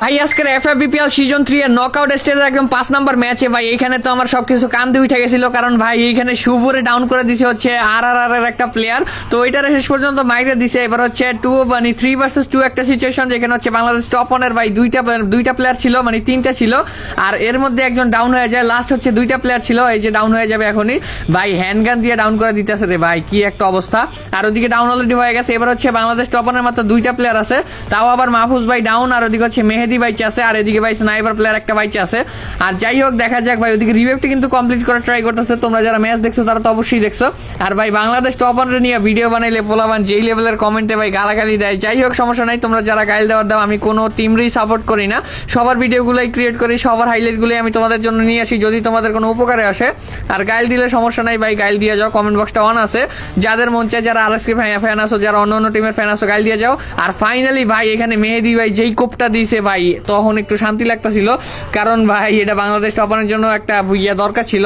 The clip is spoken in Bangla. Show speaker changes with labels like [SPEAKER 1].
[SPEAKER 1] ভাই আজকের এফআইবিপিএল সিজন 3 এর নকআউট স্টেজের একদম 5 নাম্বার ম্যাচে ভাই এইখানে তো আমার সবকিছু কান্দে উঠে গেছিল, কারণ ভাই এইখানে শুভরে ডাউন করে দিছে হচ্ছে আর এর একটা প্লেয়ার। তো ওইটারে শেষ পর্যন্ত মাইরে দিছে। এবার হচ্ছে 3 ভার্সেস 2 একটা সিচুয়েশন, যেখানে হচ্ছে বাংলাদেশ টপ অনের ভাই দুইটা প্লেয়ার ছিল, মানে তিনটা ছিল, আর এর মধ্যে একজন ডাউন হয়ে যায়। লাস্ট হচ্ছে দুইটা প্লেয়ার ছিল, এই যে ডাউন হয়ে যাবে এখনই ভাই, হ্যান্ডগান দিয়ে ডাউন করে দিতেছে রে ভাই, কি একটা অবস্থা। আর ওদিকে ডাউন অলরেডি হয়ে গেছে। এবার হচ্ছে বাংলাদেশ টপ অনের মাত্র দুইটা প্লেয়ার আছে, তাও আবার মাহফুজ ভাই ডাউন, আর ওদিকে হচ্ছে মেহেদি বাইচে আছে, আর এদিকে ভাই স্নাইপার প্লেয়ার একটা বাইচে আছে। আর যাই হোক দেখা যাক ভাই, ওদিকে রিভাইভটা কিন্তু কমপ্লিট করার ট্রাই করতেছে। তোমরা যারা ম্যাচ দেখছো তারা তো অবশ্যই দেখছো। আর ভাই বাংলাদেশ টপ অনারে নিয়ে ভিডিও বানাইলে পোলাবান যেই লেভেলের কমেন্টে ভাই গালাগালি দেয়। যাই হোক সমস্যা নাই, তোমরা যারা গাইল দেওয়ার দাও, আমি কোনো টিমরই সাপোর্ট করি না, সবার ভিডিওগুলোই ক্রিয়েট করি, সবার হাইলাইটগুলোই আমি তোমাদের জন্য নিয়ে আসি যদি তোমাদের কোনো উপকারে আসে। আর গাইল দিলে সমস্যা নাই ভাই, গাইল দিয়ে যাও, কমেন্ট বক্সটা অন আছে, যাদের মন চায়, যারা আরএসকে ফ্যান আছো, যারা অন্য অন্য টিমের ফ্যান আছো, গাইল দিয়ে যাও। আর ফাইনালি ভাই এখানে মেহেদি ভাই যেই কোপটা দিয়েছে ভাই, তখন একটু শান্তি লাগতেছিল, কারণ ভাই এটা বাংলাদেশ টপানোর জন্য একটা দরকার ছিল।